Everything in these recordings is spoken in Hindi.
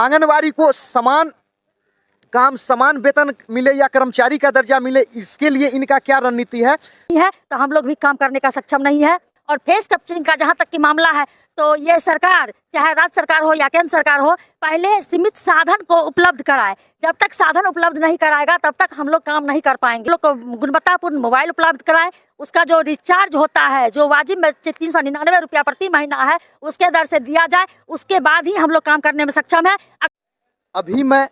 आंगनबाड़ी को समान काम, समान वेतन मिले या कर्मचारी का दर्जा मिले, इसके लिए इनका क्या रणनीति है तो हम लोग भी काम करने का सक्षम नहीं है। और फेस कैप्चरिंग का जहाँ तक की मामला है, तो ये सरकार, चाहे राज्य सरकार हो या केंद्र सरकार हो, पहले सीमित साधन को उपलब्ध कराए। जब तक साधन उपलब्ध नहीं कराएगा तब तक हम लोग काम नहीं कर पाएंगे। लोग को गुणवत्तापूर्ण मोबाइल उपलब्ध कराए, उसका जो रिचार्ज होता है, जो वाजिब में 399 रुपया प्रति महीना है, उसके दर से दिया जाए, उसके बाद ही हम लोग काम करने में सक्षम है। अभी मैं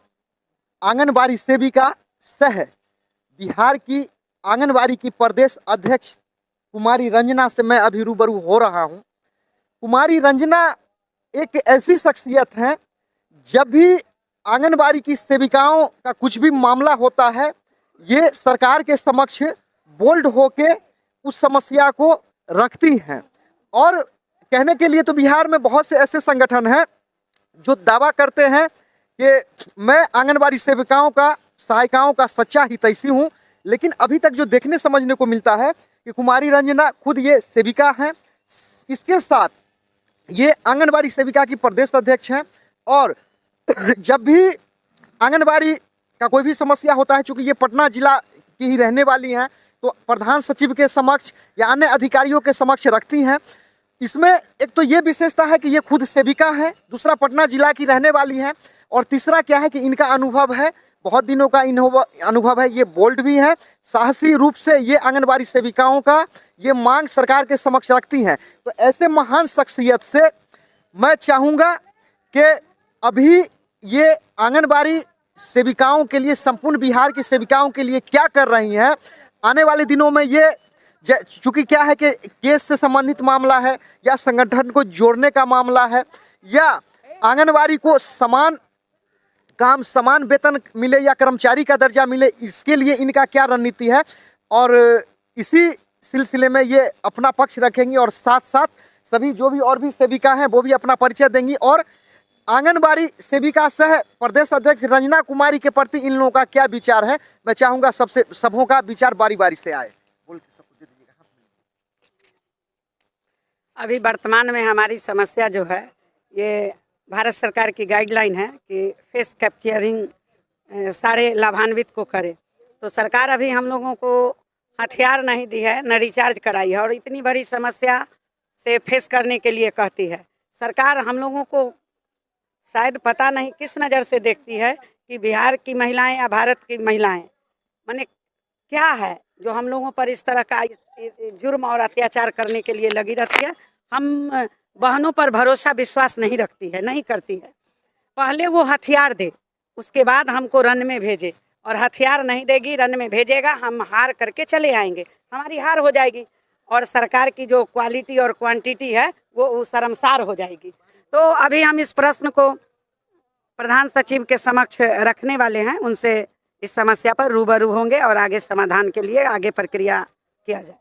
आंगनबाड़ी सेविका सह बिहार की आंगनबाड़ी की प्रदेश अध्यक्ष कुमारी रंजना से मैं अभी रूबरू हो रहा हूं। कुमारी रंजना एक ऐसी शख्सियत हैं, जब भी आंगनबाड़ी की सेविकाओं का कुछ भी मामला होता है, ये सरकार के समक्ष बोल्ड होके उस समस्या को रखती हैं। और कहने के लिए तो बिहार में बहुत से ऐसे संगठन हैं जो दावा करते हैं कि मैं आंगनबाड़ी सेविकाओं का, सहायिकाओं का सच्चा हितैषी हूँ, लेकिन अभी तक जो देखने समझने को मिलता है कि कुमारी रंजना खुद ये सेविका हैं, इसके साथ ये आंगनबाड़ी सेविका की प्रदेश अध्यक्ष हैं। और जब भी आंगनबाड़ी का कोई भी समस्या होता है, चूँकि ये पटना जिला की ही रहने वाली हैं, तो प्रधान सचिव के समक्ष या अन्य अधिकारियों के समक्ष रखती हैं। इसमें एक तो ये विशेषता है कि ये खुद सेविका है, दूसरा पटना जिला की रहने वाली है, और तीसरा क्या है कि इनका अनुभव है, बहुत दिनों का अनुभव है, ये बोल्ड भी है, साहसी रूप से ये आंगनबाड़ी सेविकाओं का ये मांग सरकार के समक्ष रखती हैं। तो ऐसे महान शख्सियत से मैं चाहूँगा कि अभी ये आंगनबाड़ी सेविकाओं के लिए, संपूर्ण बिहार की सेविकाओं के लिए क्या कर रही हैं, आने वाले दिनों में ये, चूँकि क्या है कि केस से संबंधित मामला है या संगठन को जोड़ने का मामला है या आंगनबाड़ी को समान काम, समान वेतन मिले या कर्मचारी का दर्जा मिले, इसके लिए इनका क्या रणनीति है, और इसी सिलसिले में ये अपना पक्ष रखेंगी। और साथ साथ सभी जो भी और भी सेविका हैं वो भी अपना परिचय देंगी। और आंगनबाड़ी सेविका सह प्रदेश अध्यक्ष रंजना कुमारी के प्रति इन लोगों का क्या विचार है, मैं चाहूँगा सबों का विचार बारी बारी से आए। बोल के सबको दे दीजिएगा। अभी वर्तमान में हमारी समस्या जो है, ये भारत सरकार की गाइडलाइन है कि फेस कैप्चरिंग सारे लाभान्वित को करे। तो सरकार अभी हम लोगों को हथियार नहीं दी है, न रिचार्ज कराई है, और इतनी बड़ी समस्या से फेस करने के लिए कहती है। सरकार हम लोगों को शायद पता नहीं किस नज़र से देखती है कि बिहार की महिलाएं या भारत की महिलाएं माने क्या है जो हम लोगों पर इस तरह का जुर्म और अत्याचार करने के लिए लगी रहती है। हम बहनों पर भरोसा विश्वास नहीं रखती है, नहीं करती है। पहले वो हथियार दे, उसके बाद हमको रन में भेजे, और हथियार नहीं देगी, रन में भेजेगा, हम हार करके चले आएंगे, हमारी हार हो जाएगी, और सरकार की जो क्वालिटी और क्वांटिटी है वो शर्मसार हो जाएगी। तो अभी हम इस प्रश्न को प्रधान सचिव के समक्ष रखने वाले हैं, उनसे इस समस्या पर रूबरू होंगे और आगे समाधान के लिए आगे प्रक्रिया किया जाए।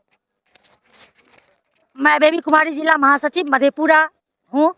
मैं बेबी कुमारी जिला महासचिव मधेपुरा हूँ।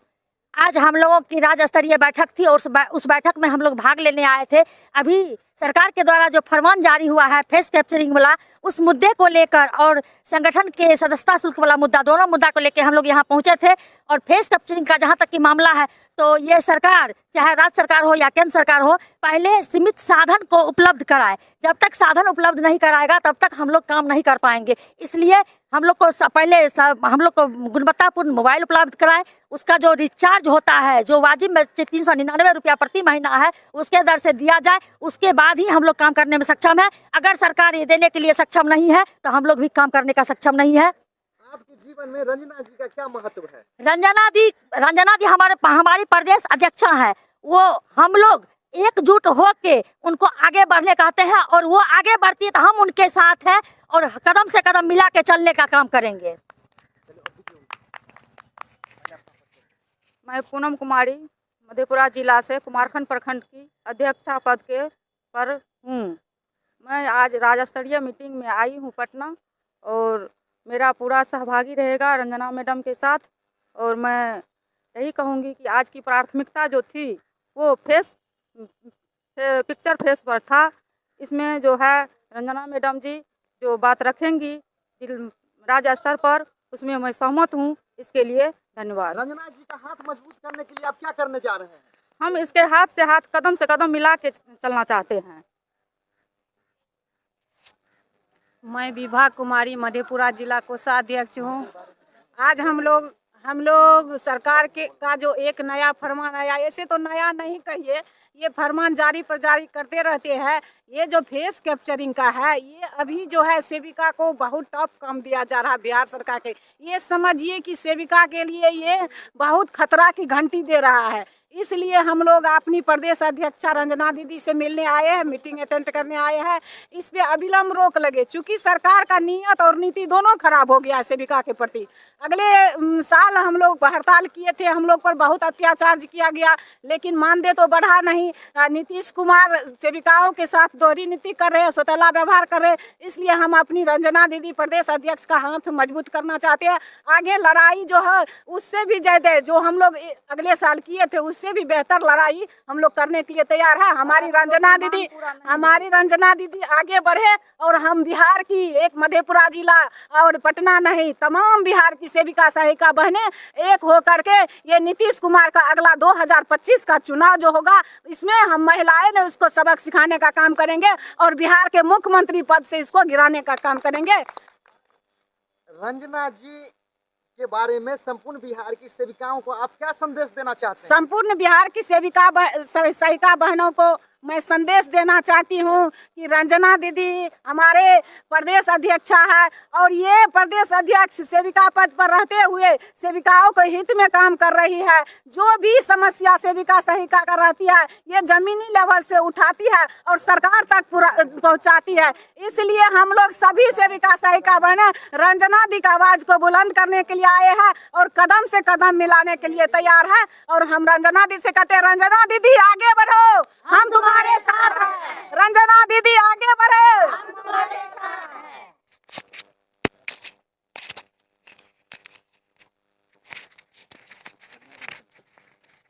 आज हम लोगों की राज्य स्तरीय बैठक थी और उस बैठक में हम लोग भाग लेने आए थे। अभी सरकार के द्वारा जो फरमान जारी हुआ है फेस कैप्चरिंग वाला, उस मुद्दे को लेकर और संगठन के सदस्यता शुल्क वाला मुद्दा, दोनों मुद्दा को लेकर हम लोग यहाँ पहुँचे थे। और फेस कैप्चरिंग का जहाँ तक की मामला है, तो ये सरकार, चाहे राज्य सरकार हो या केंद्र सरकार हो, पहले सीमित साधन को उपलब्ध कराए। जब तक साधन उपलब्ध नहीं कराएगा तब तक हम लोग काम नहीं कर पाएंगे। इसलिए हम लोग को पहले हम लोग को गुणवत्तापूर्ण मोबाइल उपलब्ध कराए, उसका जो रिचार्ज होता है, जो वाजिब में 399 रुपया प्रति महीना है, उसके दर से दिया जाए, उसके बाद ही हम लोग काम करने में सक्षम है। अगर सरकार ये देने के लिए सक्षम नहीं है तो हम लोग भी काम करने का सक्षम नहीं है। आपके जीवन में रंजना जी का क्या महत्व है? रंजना दी हमारी प्रदेश अध्यक्ष है। वो हम लोग एकजुट होके उनको आगे बढ़ने कहते हैं, और वो आगे बढ़ती है तो हम उनके साथ हैं और कदम से कदम मिला के चलने का काम करेंगे। मैं पूनम कुमारी मधेपुरा जिला से कुमारखंड प्रखंड की अध्यक्षा पद के पर हूँ। मैं आज राज्य स्तरीय मीटिंग में आई हूँ पटना, और मेरा पूरा सहभागी रहेगा रंजना मैडम के साथ। और मैं यही कहूँगी कि आज की प्राथमिकता जो थी वो पिक्चर फेस पर था। इसमें जो है रंजना मैडम जी जो बात रखेंगी राज्य स्तर पर, उसमें मैं सहमत हूँ। इसके लिए धन्यवाद। रंजना जी का हाथ मजबूत करने के लिए आप क्या करने जा रहे हैं? हम इसके हाथ से हाथ, कदम से कदम मिला के चलना चाहते हैं। मैं विभा कुमारी मधेपुरा जिला कोषाध्यक्ष हूँ। आज हम लोग सरकार का जो एक नया फरमान आया, ऐसे तो नया नहीं कहिए, ये फरमान जारी करते रहते हैं। ये जो फेस कैप्चरिंग का है, ये अभी जो है सेविका को बहुत टफ काम दिया जा रहा है बिहार सरकार के। ये समझिए कि सेविका के लिए ये बहुत खतरा की घंटी दे रहा है। इसलिए हम लोग अपनी प्रदेश अध्यक्षा रंजना दीदी से मिलने आए हैं, मीटिंग अटेंड करने आए हैं। इस पे अविलंब रोक लगे, चूँकि सरकार का नीयत और नीति दोनों खराब हो गया है सेविका के प्रति। अगले साल हम लोग हड़ताल किए थे, हम लोग पर बहुत अत्याचार किया गया, लेकिन मानदेय तो बढ़ा नहीं। नीतीश कुमार सेविकाओं के साथ दोहरी नीति कर रहे हैं, सौतेला व्यवहार कर रहे हैं। इसलिए हम अपनी रंजना दीदी प्रदेश अध्यक्ष का हाथ मजबूत करना चाहते हैं। आगे लड़ाई जो है उससे भी ज़्यादा जो हम लोग अगले साल किए थे उससे भी बेहतर लड़ाई हम लोग करने के लिए तैयार है। हमारी रंजना दीदी आगे बढ़े और हम बिहार की, एक मधेपुरा जिला और पटना नहीं, तमाम बिहार की सेविका सहायिका बहनें एक हो करके ये नीतीश कुमार का अगला 2025 का चुनाव जो होगा, इसमें हम महिलाएं ने उसको सबक सिखाने का काम करेंगे और बिहार के मुख्यमंत्री पद से इसको गिराने का काम करेंगे। रंजना जी के बारे में संपूर्ण बिहार की सेविकाओं को आप क्या संदेश देना चाहते हैं? संपूर्ण बिहार की सहायिका बहनों को मैं संदेश देना चाहती हूँ कि रंजना दीदी हमारे प्रदेश अध्यक्षा है और ये प्रदेश अध्यक्ष सेविका पद पर रहते हुए सेविकाओं के हित में काम कर रही है। जो भी समस्या सेविका सहायिका का रहती है ये जमीनी लेवल से उठाती है और सरकार तक पहुँचाती है। इसलिए हम लोग सभी सेविका सहायिका बहने रंजना दी की आवाज़ को बुलंद करने के लिए आए हैं और कदम से कदम मिलाने के लिए तैयार है। और हम रंजना दी से कहते हैं, रंजना दीदी आगे बढ़ो, हम तुम्हारे साथ हैं। रंजना दीदी आगे बढ़े, हम तुम्हारे साथ हैं।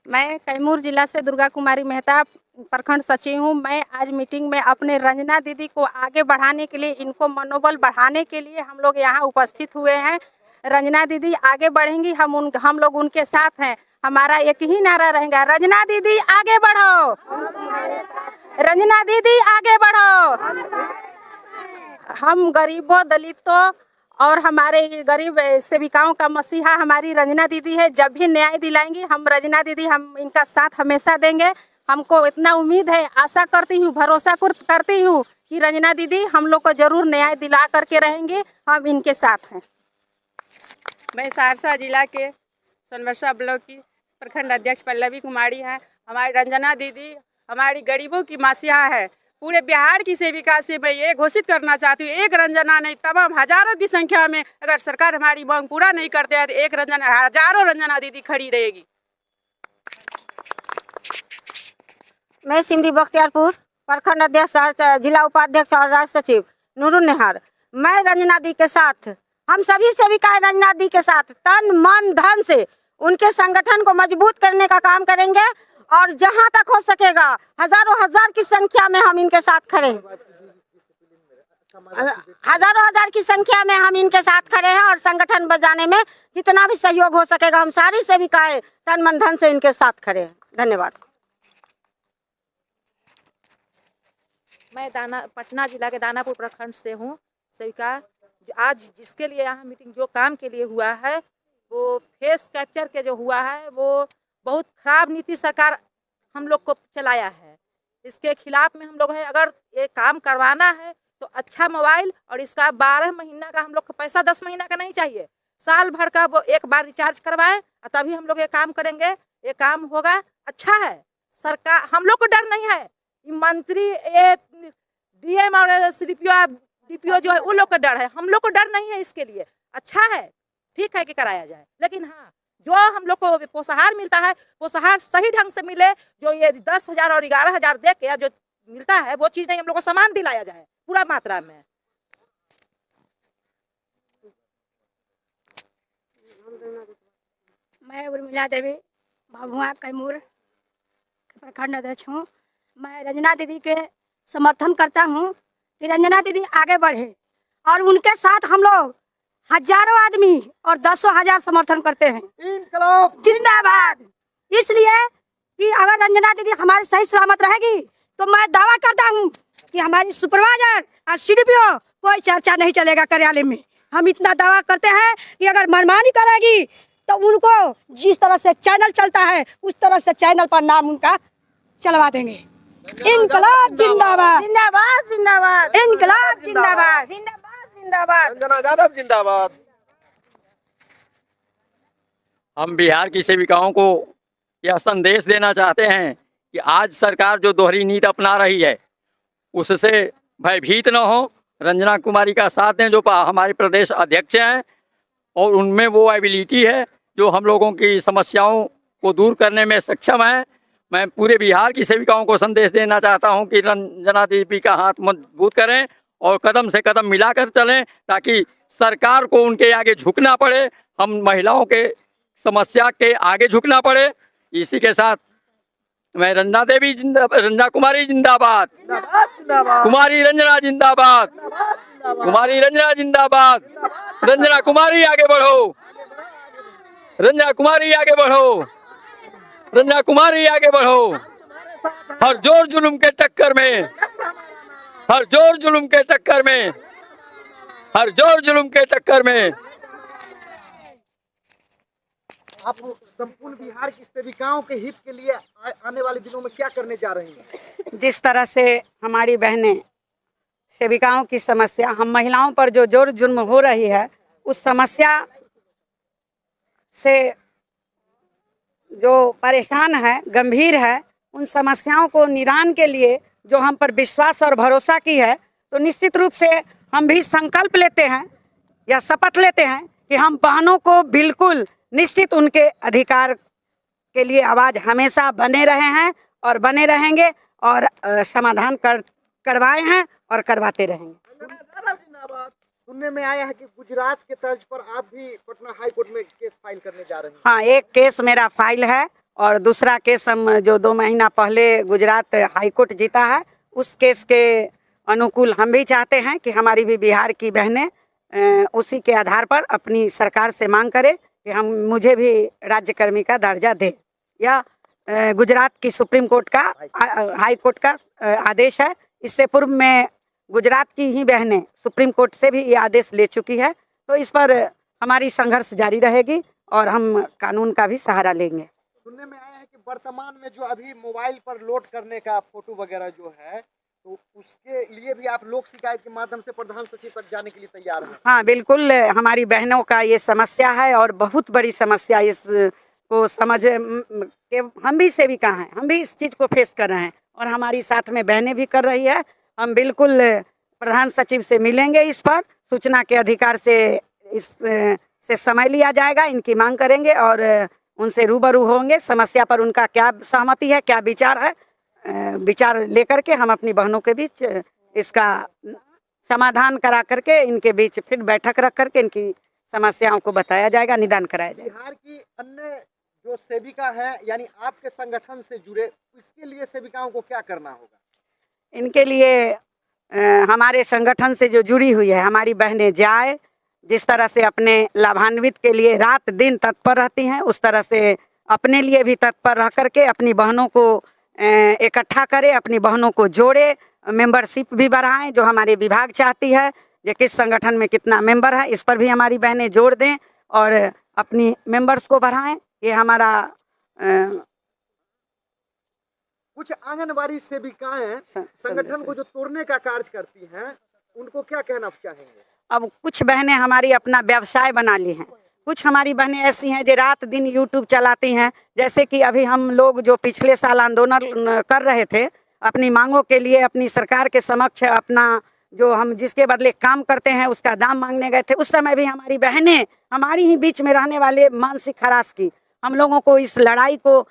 मैं कैमूर जिला से दुर्गा कुमारी मेहता प्रखंड सचिव हूँ। मैं आज मीटिंग में अपने रंजना दीदी को आगे बढ़ाने के लिए, इनको मनोबल बढ़ाने के लिए हम लोग यहाँ उपस्थित हुए हैं। रंजना दीदी आगे बढ़ेंगी, हम लोग उनके साथ हैं। हमारा एक ही नारा रहेगा, रंजना दीदी आगे बढ़ो, रंजना दीदी आगे बढ़ो। हम गरीबों, दलितों और हमारे गरीब सेविकाओं का मसीहा हमारी रंजना दीदी है। जब भी न्याय दिलाएंगी हम रंजना दीदी, हम इनका साथ हमेशा देंगे। हमको इतना उम्मीद है, आशा करती हूँ, भरोसा करती हूँ कि रंजना दीदी हम लोग को जरूर न्याय दिला करके रहेंगे। हम इनके साथ हैं। मैं सहरसा जिला के सोनवर्षा ब्लॉक की प्रखंड अध्यक्ष पल्लवी कुमारी है। हमारी रंजना दीदी हमारी गरीबों की मसीहा है। पूरे बिहार की सेविका से मैं ये घोषित करना चाहती हूँ, एक रंजना नहीं, तमाम हजारों की संख्या में अगर सरकार हमारी मांग पूरा नहीं करते है तो एक रंजना, हजारों रंजना दीदी खड़ी रहेगी। मैं सिमरी बख्तियारपुर प्रखंड अध्यक्ष, जिला उपाध्यक्ष और राज्य सचिव नूरुन नेहार। मैं रंजना दी के साथ, हम सभी सेविकाएं रंजना दी के साथ तन मन धन से उनके संगठन को मजबूत करने का काम करेंगे और जहां तक हो सकेगा हजार की संख्या में हम इनके साथ खड़े हैं। हजार की संख्या में हम इनके साथ खड़े हैं और संगठन बचाने में जितना भी सहयोग हो सकेगा हम सारी सेविकाएं तन मन धन से इनके साथ खड़े हैं। धन्यवाद। मैं पटना जिला के दानापुर प्रखंड से हूँ सेविका। आज जिसके लिए यहाँ मीटिंग, जो काम के लिए हुआ है, वो फेस कैप्चर के जो हुआ है, वो बहुत खराब नीति सरकार हम लोग को चलाया है। इसके खिलाफ में हम लोग हैं। अगर ये काम करवाना है तो अच्छा मोबाइल, और इसका 12 महीना का हम लोग को पैसा 10 महीना का नहीं चाहिए, साल भर का वो एक बार रिचार्ज करवाएं और तभी हम लोग ये काम करेंगे। ये काम होगा, अच्छा है। सरकार, हम लोग को डर नहीं है। मंत्री, ये डीएम और डीपीओ जो है उन लोग का डर है, हम लोग को डर नहीं है। इसके लिए अच्छा है, ठीक है कि कराया जाए, लेकिन हाँ, जो हम लोग को पोषाहार मिलता है, पोषाहार सही ढंग से मिले। जो ये 10,000 और 11,000 दे के जो मिलता है वो चीज़ नहीं, हम लोग को सामान दिलाया जाए पूरा मात्रा में। मैं उर्मिला देवी भभुआ कैमूर प्रखंड अध्यक्ष हूँ। मैं रंजना दीदी के समर्थन करता हूँ कि रंजना दीदी आगे बढ़े और उनके साथ हम लोग हजारों आदमी और 10,000 समर्थन करते हैं। इनकलाब जिंदाबाद। इसलिए कि अगर रंजना दीदी हमारी सही सलामत रहेगी तो मैं दावा करता हूँ कि हमारी सुपरवाइजर और CDPO कोई चर्चा नहीं चलेगा कार्यालय में। हम इतना दावा करते हैं कि अगर मनमानी करेगी तो उनको जिस तरह से चैनल चलता है उस तरह से चैनल पर नाम उनका चलवा देंगे। इनकलाब जिंदाबाद, जिंदाबाद जिंदाबाद, इनकलाब जिंदाबाद, जिंदाबाद जिंदाबाद, रंजना यादव जिंदाबाद। हम बिहार की सेविकाओं को यह संदेश देना चाहते हैं कि आज सरकार जो दोहरी नीति अपना रही है उससे भयभीत न हो, रंजना कुमारी का साथ दें जो हमारे प्रदेश अध्यक्ष हैं और उनमें वो एबिलिटी है जो हम लोगों की समस्याओं को दूर करने में सक्षम है। मैं पूरे बिहार की सेविकाओं को संदेश देना चाहता हूं कि रंजना दीदी का हाथ मजबूत करें और कदम से कदम मिलाकर चलें ताकि सरकार को उनके आगे झुकना पड़े, हम महिलाओं के समस्या के आगे झुकना पड़े। इसी के साथ मैं रंजना कुमारी जिंदाबाद, कुमारी रंजना जिंदाबाद, कुमारी रंजना जिंदाबाद, रंजना कुमारी आगे बढ़ो, रंजना कुमारी आगे बढ़ो, रंजना कुमारी आगे बढ़ो। हर जोर जुल्म के टक्कर में, हर जोर जुल्म के टक्कर में, हर जोर जुल्म के टक्कर में। आप संपूर्ण बिहार की सेविकाओं के हित के लिए आने वाले दिनों में क्या करने जा रही हैं? जिस तरह से हमारी बहनें सेविकाओं की समस्या, हम महिलाओं पर जो जोर जुल्म हो रही है उस समस्या से जो परेशान है, गंभीर है, उन समस्याओं को निदान के लिए जो हम पर विश्वास और भरोसा की है, तो निश्चित रूप से हम भी संकल्प लेते हैं या शपथ लेते हैं कि हम बहनों को बिल्कुल निश्चित उनके अधिकार के लिए आवाज़ हमेशा बने रहे हैं और बने रहेंगे और समाधान करवाए हैं और करवाते रहेंगे। सुनने में आया है कि गुजरात के तर्ज पर आप भी पटना हाई कोर्ट में केस फाइल करने जा रहे हैं। हाँ, एक केस मेरा फाइल है और दूसरा केस हम जो 2 महीना पहले गुजरात हाई कोर्ट जीता है उस केस के अनुकूल हम भी चाहते हैं कि हमारी भी बिहार की बहनें उसी के आधार पर अपनी सरकार से मांग करें कि मुझे भी राज्यकर्मी का दर्जा दे, या गुजरात की सुप्रीम कोर्ट का हाई कोर्ट का आदेश है। इससे पूर्व में गुजरात की ही बहनें सुप्रीम कोर्ट से भी ये आदेश ले चुकी है, तो इस पर हमारी संघर्ष जारी रहेगी और हम कानून का भी सहारा लेंगे। सुनने में आया है कि वर्तमान में जो अभी मोबाइल पर लोड करने का फोटो वगैरह जो है तो उसके लिए भी आप लोक शिकायत के माध्यम से प्रधान सचिव तक जाने के लिए तैयार हैं? हाँ बिल्कुल, हमारी बहनों का ये समस्या है और बहुत बड़ी समस्या, इस को समझ के हम भी सेविका हैं, हम भी इस चीज़ को फेस कर रहे हैं और हमारी साथ में बहनें भी कर रही है। हम बिल्कुल प्रधान सचिव से मिलेंगे, इस पर सूचना के अधिकार से इस से समय लिया जाएगा, इनकी मांग करेंगे और उनसे रूबरू होंगे। समस्या पर उनका क्या सहमति है, क्या विचार है, विचार लेकर के हम अपनी बहनों के बीच इसका समाधान करा करके इनके बीच फिर बैठक रख करके इनकी समस्याओं को बताया जाएगा, निदान कराया जाएगा। बिहार की अन्य जो सेविका है यानी आपके संगठन से जुड़े, इसके लिए सेविकाओं को क्या करना होगा? इनके लिए हमारे संगठन से जो जुड़ी हुई है हमारी बहनें जाए, जिस तरह से अपने लाभान्वित के लिए रात दिन तत्पर रहती हैं उस तरह से अपने लिए भी तत्पर रह करके अपनी बहनों को इकट्ठा करे, अपनी बहनों को जोड़े, मेंबरशिप भी बढ़ाएं जो हमारे विभाग चाहती है, जो किस संगठन में कितना मेंबर है इस पर भी हमारी बहनें जोड़ दें और अपनी मेंबर्स को बढ़ाएं। ये हमारा कुछ आंगनबाड़ी सेविकाएं संगठन को जो तोड़ने का कार्य करती हैं उनको क्या कहना चाहेंगे? अब कुछ बहनें हमारी अपना व्यवसाय बना ली हैं, कुछ हमारी बहनें ऐसी हैं जो रात दिन यूट्यूब चलाती हैं। जैसे कि अभी हम लोग जो पिछले साल आंदोलन कर रहे थे अपनी मांगों के लिए, अपनी सरकार के समक्ष अपना जो हम जिसके बदले काम करते हैं उसका दाम मांगने गए थे, उस समय भी हमारी बहनें हमारी ही बीच में रहने वाले मानसिक हरास की। हम लोगों को इस लड़ाई को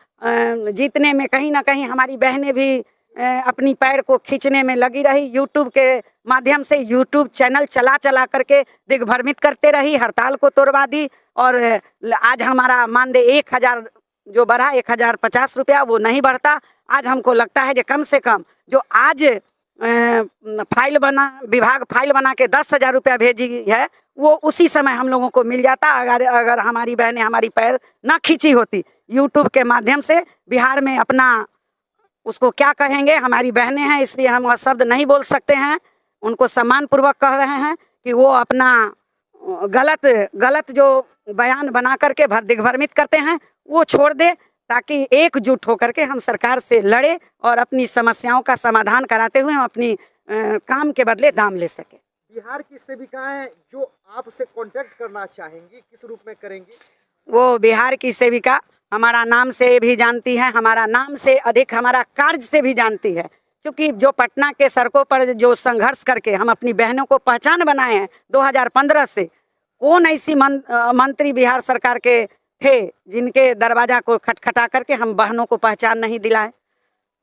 जीतने में कहीं ना कहीं हमारी बहनें भी अपनी पैर को खींचने में लगी रही। यूट्यूब के माध्यम से यूट्यूब चैनल चला करके दिग्भ्रमित करते रही, हड़ताल को तोड़वा दी और आज हमारा मानदेय 1000 जो बढ़ा 1050 रुपया वो नहीं बढ़ता। आज हमको लगता है कि कम से कम जो आज विभाग फाइल बना के 10,000 रुपया भेजी है वो उसी समय हम लोगों को मिल जाता अगर हमारी बहनें हमारी पैर ना खींची होती। यूट्यूब के माध्यम से बिहार में अपना उसको क्या कहेंगे, हमारी बहनें हैं इसलिए हम वह शब्द नहीं बोल सकते हैं, उनको सम्मानपूर्वक कह रहे हैं कि वो अपना गलत जो बयान बना करके दिग्भ्रमित करते हैं वो छोड़ दे, ताकि एकजुट होकर के हम सरकार से लड़े और अपनी समस्याओं का समाधान कराते हुए हम अपनी काम के बदले दाम ले सके। बिहार की सेविकाएं जो आपसे कांटेक्ट करना चाहेंगी किस रूप में करेंगी? वो बिहार की सेविका हमारा नाम से भी जानती है, हमारा नाम से अधिक हमारा कार्य से भी जानती है, क्योंकि जो पटना के सड़कों पर जो संघर्ष करके हम अपनी बहनों को पहचान बनाए हैं 2015 से, कौन ऐसी मंत्री बिहार सरकार के थे जिनके दरवाजा को खटखटा करके हम बहनों को पहचान नहीं दिलाए।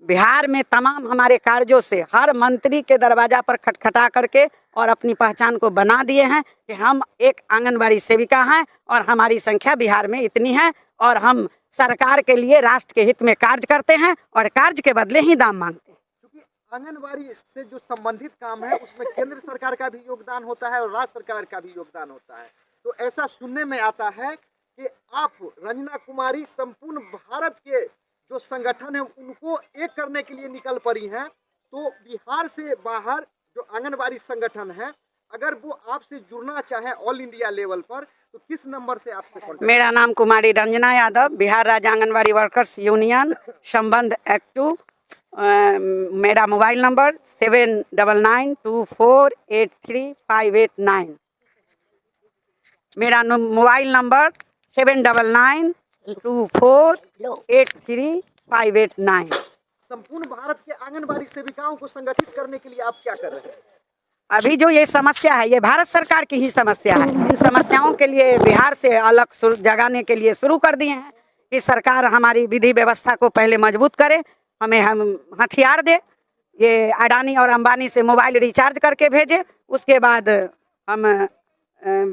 बिहार में तमाम हमारे कार्यों से हर मंत्री के दरवाजा पर खटखटा करके और अपनी पहचान को बना दिए हैं कि हम एक आंगनबाड़ी सेविका हैं और हमारी संख्या बिहार में इतनी है और हम सरकार के लिए राष्ट्र के हित में कार्य करते हैं और कार्य के बदले ही दाम मांगते हैं। क्योंकि आंगनबाड़ी से जो संबंधित काम है उसमें केंद्र सरकार का भी योगदान होता है और राज्य सरकार का भी योगदान होता है, तो ऐसा सुनने में आता है कि आप रंजना कुमारी संपूर्ण भारत के जो संगठन है उनको एक करने के लिए निकल पड़ी हैं, तो बिहार से बाहर जो आंगनबाड़ी संगठन है अगर वो आपसे जुड़ना चाहे ऑल इंडिया लेवल पर तो किस नंबर से आपसे कांटेक्ट? मेरा नाम कुमारी रंजना यादव, बिहार राज्य आंगनबाड़ी वर्कर्स यूनियन संबंध एक्टिव। मेरा मोबाइल नंबर 7992483589। मेरा मोबाइल नंबर 7992483589। संपूर्ण भारत के आंगनबाड़ी सेविकाओं को संगठित करने के लिए आप क्या कर रहे हैं? अभी जो ये समस्या है ये भारत सरकार की ही समस्या है। इन समस्याओं के लिए बिहार से अलग जगाने के लिए शुरू कर दिए हैं कि सरकार हमारी विधि व्यवस्था को पहले मजबूत करे, हमें हम हथियार दे, ये अडानी और अंबानी से मोबाइल रिचार्ज करके भेजे, उसके बाद हम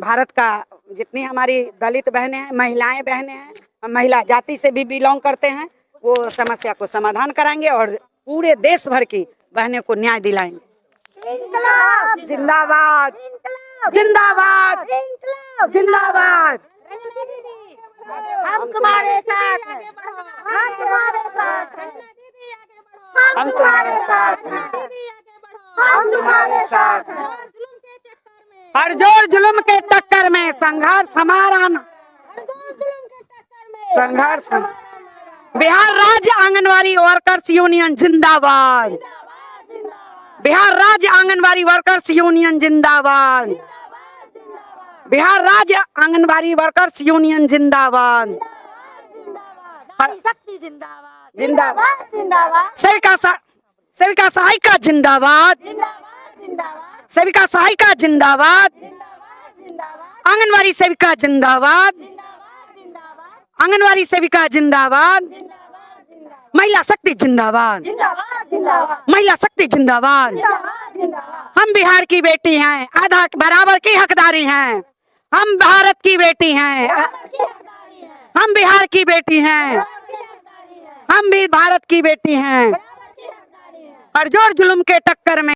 भारत का जितनी हमारी दलित बहनें हैं, महिलाएं बहनें हैं, हम महिला जाति से भी बिलोंग करते हैं, वो समस्या को समाधान कराएंगे और पूरे देश भर की बहनों को न्याय दिलाएंगे। इंकलाब जिंदाबाद, जिंदाबाद, जिंदाबाद। हम तुम्हारे साथ हैं, हम तुम्हारे साथ हैं, हम तुम्हारे साथ हैं, हम तुम्हारे साथ हैं। हर जोर जुल्म के टक्कर में संघर्ष हमारा संघर्ष। बिहार राज्य आंगनबाड़ी वर्कर्स यूनियन जिंदाबाद, बिहार राज्य आंगनबाड़ी वर्कर्स यूनियन जिंदाबाद, बिहार राज्य आंगनबाड़ी वर्कर्स यूनियन जिंदाबाद, नारी शक्ति जिंदाबाद, जिंदाबाद, जिंदाबाद, सेविका सहायिका जिंदाबाद, सेविका सहायिका जिंदाबाद, आंगनबाड़ी सेविका जिंदाबाद, आंगनबाड़ी सेविका जिंदाबाद, महिला शक्ति जिंदाबाद, महिला शक्ति जिंदाबाद। हम बिहार की बेटी हैं, आधा बराबर की हकदारी हैं, हम भारत की बेटी हैं, हम बिहार की बेटी हैं, हम भी भारत की बेटी हैं। हर जोर जुल्म के टक्कर में